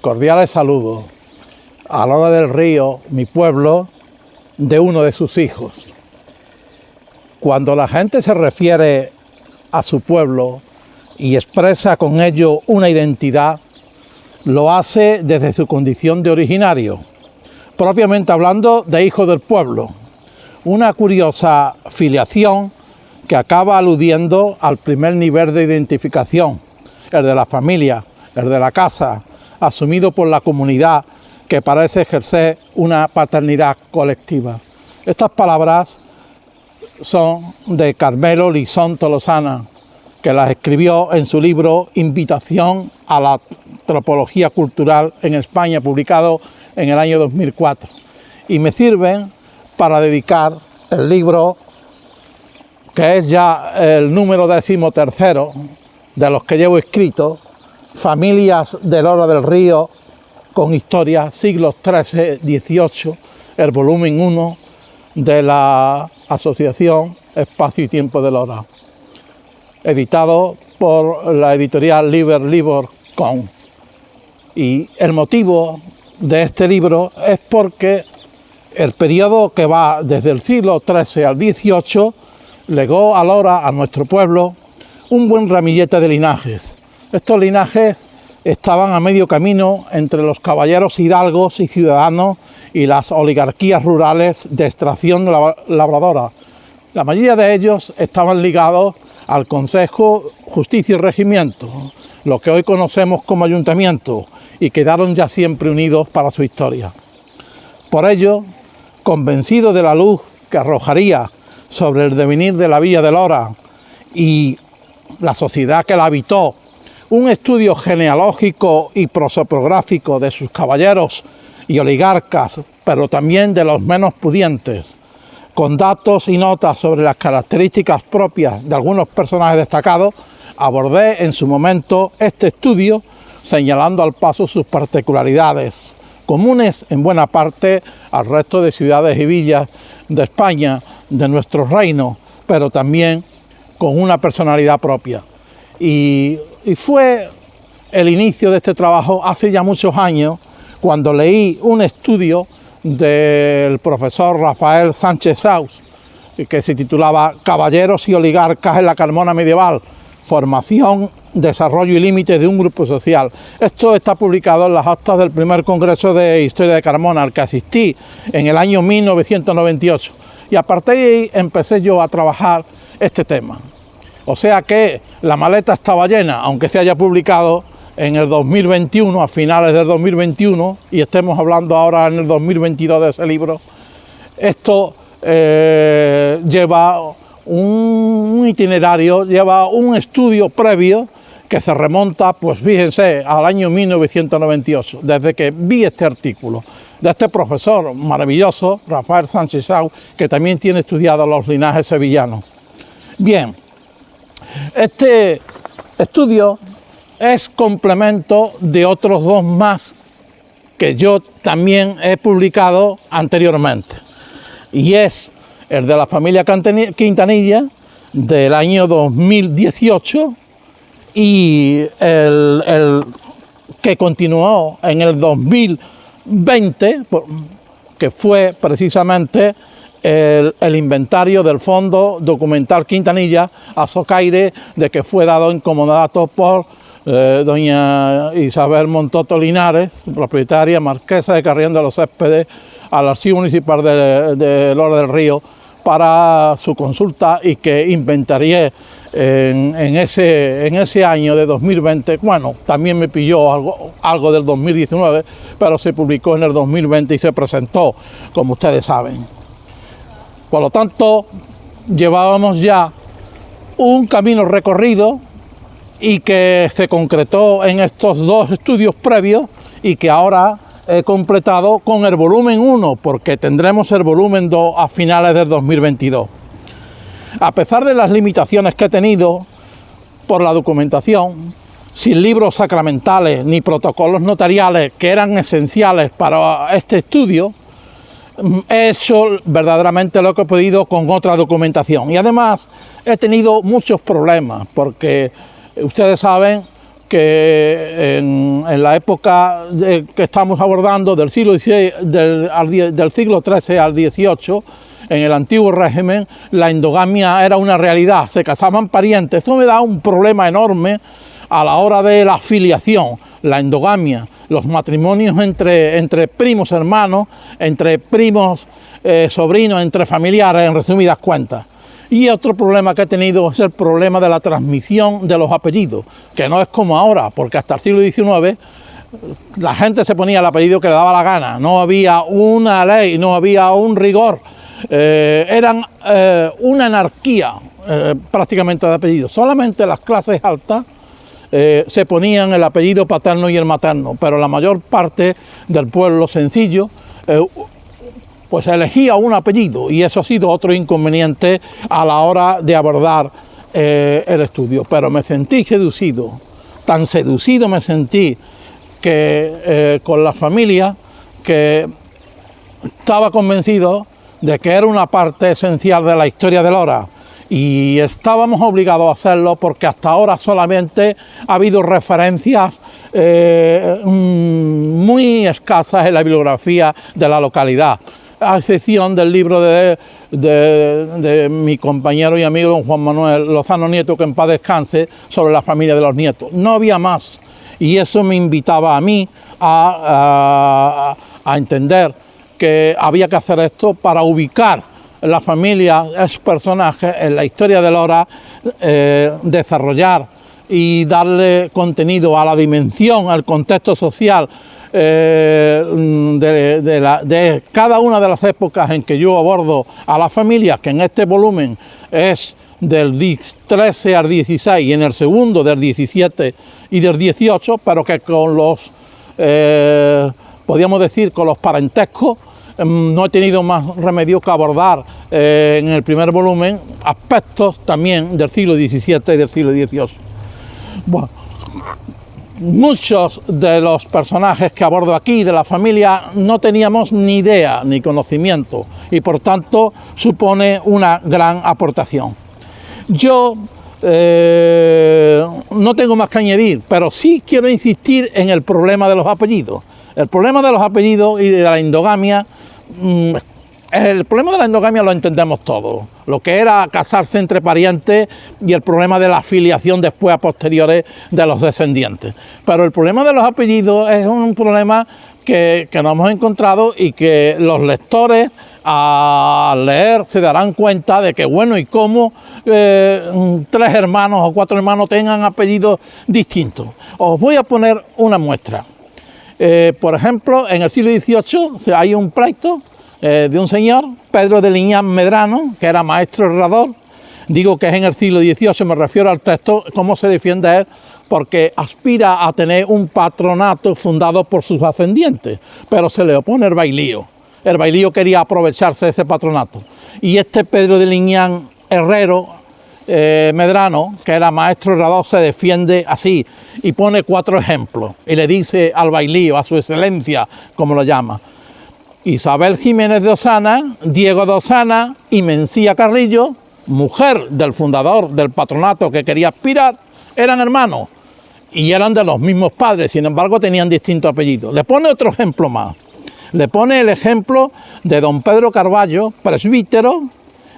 Cordiales saludos. A Lora del Río, mi pueblo, de uno de sus hijos. Cuando la gente se refiere a su pueblo y expresa con ello una identidad, lo hace desde su condición de originario, propiamente hablando de hijo del pueblo, una curiosa filiación que acaba aludiendo al primer nivel de identificación, el de la familia, el de la casa, asumido por la comunidad que parece ejercer una paternidad colectiva. Estas palabras son de Carmelo Lizón Tolosana, que las escribió en su libro Invitación a la Antropología Cultural en España, publicado en el año 2004. Y me sirven para dedicar el libro, que es ya el número 13º de los que llevo escrito, Familias de Lora del Río, con historia, siglos XIII-XVIII, el volumen 1 de la Asociación Espacio y Tiempo de Lora, editado por la editorial Liber Com. Y el motivo de este libro es porque el periodo que va desde el siglo XIII al XVIII legó a Lora, a nuestro pueblo, un buen ramillete de linajes. Estos linajes estaban a medio camino entre los caballeros hidalgos y ciudadanos y las oligarquías rurales de extracción labradora. La mayoría de ellos estaban ligados al Consejo, Justicia y Regimiento, lo que hoy conocemos como Ayuntamiento, y quedaron ya siempre unidos para su historia. Por ello, convencido de la luz que arrojaría sobre el devenir de la villa de Lora y la sociedad que la habitó, un estudio genealógico y prosopográfico de sus caballeros y oligarcas, pero también de los menos pudientes, con datos y notas sobre las características propias de algunos personajes destacados, abordé en su momento este estudio señalando al paso sus particularidades, comunes en buena parte al resto de ciudades y villas de España, de nuestro reino, pero también con una personalidad propia. Y fue el inicio de este trabajo hace ya muchos años, cuando leí un estudio del profesor Rafael Sánchez Saus, que se titulaba Caballeros y oligarcas en la Carmona medieval, formación, desarrollo y límites de un grupo social. Esto está publicado en las actas del primer Congreso de Historia de Carmona, al que asistí en el año 1998. Y a partir de ahí empecé yo a trabajar este tema. O sea que la maleta estaba llena, aunque se haya publicado en el 2021, a finales del 2021, y estemos hablando ahora en el 2022 de ese libro. Esto lleva un itinerario, lleva un estudio previo que se remonta, pues fíjense, al año 1998, desde que vi este artículo de este profesor maravilloso, Rafael Sánchez Saus, que también tiene estudiado los linajes sevillanos. Bien, este estudio es complemento de otros dos más que yo también he publicado anteriormente, y es el de la familia Quintanilla del año 2018 y el que continuó en el 2020, que fue precisamente el inventario del Fondo Documental Quintanilla a Socaire, de que fue dado en comodato por doña Isabel Montoto Linares, propietaria marquesa de Carrión de los Céspedes, al Archivo Municipal de Lora del Río para su consulta, y que inventarié en ese año de 2020. Bueno, también me pilló algo del 2019, pero se publicó en el 2020 y se presentó, como ustedes saben. Por lo tanto, llevábamos ya un camino recorrido y que se concretó en estos dos estudios previos y que ahora he completado con el volumen 1, porque tendremos el volumen 2 a finales del 2022. A pesar de las limitaciones que he tenido por la documentación, sin libros sacramentales ni protocolos notariales que eran esenciales para este estudio, he hecho verdaderamente lo que he podido con otra documentación. Y además he tenido muchos problemas, porque ustedes saben, que en la época que estamos abordando, del siglo XVI, del siglo XIII al XVIII, en el antiguo régimen, la endogamia era una realidad, se casaban parientes. Esto me da un problema enorme a la hora de la filiación, la endogamia, los matrimonios entre primos hermanos, entre primos sobrinos, entre familiares, en resumidas cuentas. Y otro problema que he tenido es el problema de la transmisión de los apellidos, que no es como ahora, porque hasta el siglo XIX la gente se ponía el apellido que le daba la gana, no había una ley, no había un rigor, eran una anarquía prácticamente de apellidos. Solamente las clases altas se ponían el apellido paterno y el materno, pero la mayor parte del pueblo sencillo pues elegía un apellido, y eso ha sido otro inconveniente a la hora de abordar el estudio. Pero me sentí seducido, tan seducido me sentí que con la familia, que estaba convencido de que era una parte esencial de la historia de Lora, y estábamos obligados a hacerlo porque hasta ahora solamente ha habido referencias muy escasas en la bibliografía de la localidad, a excepción del libro de mi compañero y amigo don Juan Manuel Lozano Nieto, que en paz descanse, sobre la familia de los Nietos. No había más, y eso me invitaba a mí a entender que había que hacer esto para ubicar la familia, esos personajes en la historia de Lora, desarrollar y darle contenido a la dimensión, al contexto social de cada una de las épocas en que yo abordo a las familias, que en este volumen es del 13 al 16 y en el segundo del 17 y del 18, pero que con los, podríamos decir, con los parentescos, no he tenido más remedio que abordar en el primer volumen aspectos también del siglo XVII y del siglo XVIII. Bueno, muchos de los personajes que abordo aquí de la familia no teníamos ni idea ni conocimiento, y por tanto supone una gran aportación. Yo no tengo más que añadir, pero sí quiero insistir en el problema de los apellidos. El problema de los apellidos y de la endogamia, el problema de la endogamia lo entendemos todos, lo que era casarse entre parientes y el problema de la filiación después a posteriores de los descendientes. Pero el problema de los apellidos es un problema que nos hemos encontrado, y que los lectores al leer se darán cuenta de que bueno y cómo 3 hermanos o 4 hermanos tengan apellidos distintos. Os voy a poner una muestra. Por ejemplo, en el siglo XVIII hay un pleito de un señor, Pedro de Liñán Medrano, que era maestro herrador. Digo que es en el siglo XVIII, me refiero al texto, cómo se defiende él, porque aspira a tener un patronato fundado por sus ascendientes, pero se le opone el bailío. El bailío quería aprovecharse de ese patronato. Y este Pedro de Liñán Herrero Medrano, que era maestro herrador, se defiende así y pone 4 ejemplos y le dice al bailío, a su excelencia, como lo llama: Isabel Jiménez de Osana, Diego de Osana y Mencía Carrillo, mujer del fundador del patronato que quería aspirar, eran hermanos y eran de los mismos padres, sin embargo tenían distintos apellidos. Le pone otro ejemplo más, le pone el ejemplo de don Pedro Carballo, presbítero,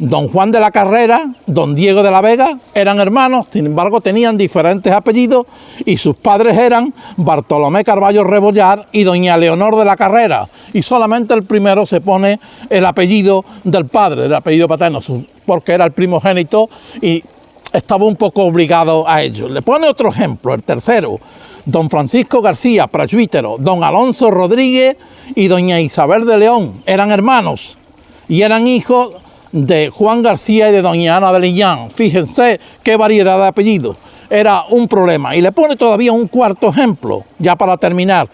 don Juan de la Carrera, don Diego de la Vega, eran hermanos, sin embargo tenían diferentes apellidos, y sus padres eran Bartolomé Carballo Rebollar y doña Leonor de la Carrera, y solamente el primero se pone el apellido del padre, el apellido paterno, porque era el primogénito y estaba un poco obligado a ello. Le pone otro ejemplo, el tercero: don Francisco García, presbítero, don Alonso Rodríguez y doña Isabel de León, eran hermanos y eran hijos de Juan García y de doña Ana de Liñán. Fíjense qué variedad de apellidos, era un problema. Y le pone todavía un cuarto ejemplo, ya para terminar,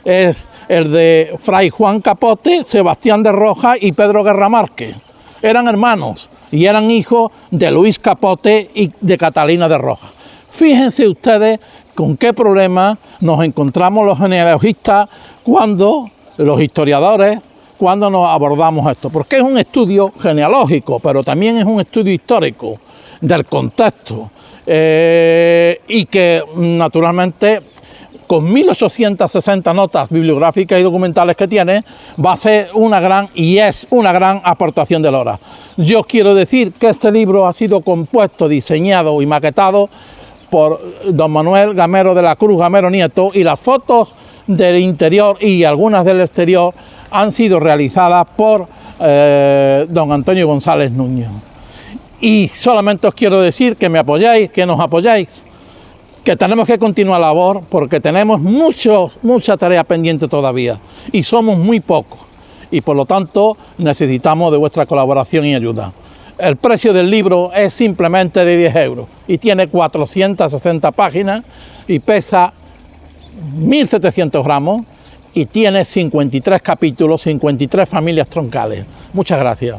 es el de Fray Juan Capote, Sebastián de Rojas y Pedro Guerra Márquez. Eran hermanos y eran hijos de Luis Capote y de Catalina de Rojas. Fíjense ustedes con qué problema nos encontramos los genealogistas, cuando los historiadores, cuando nos abordamos esto, porque es un estudio genealógico, pero también es un estudio histórico del contexto, y que naturalmente con 1860 notas bibliográficas y documentales que tiene, va a ser una gran aportación de Lora. Yo quiero decir que este libro ha sido compuesto, diseñado y maquetado por don Manuel Gamero de la Cruz Gamero Nieto, y las fotos del interior y algunas del exterior han sido realizadas por don Antonio González Nuño. Y solamente os quiero decir que me apoyáis, que nos apoyáis, que tenemos que continuar la labor porque tenemos mucha tarea pendiente todavía y somos muy pocos, y por lo tanto necesitamos de vuestra colaboración y ayuda. El precio del libro es simplemente de 10 euros y tiene 460 páginas y pesa 1700 gramos y tiene 53 capítulos, 53 familias troncales. Muchas gracias.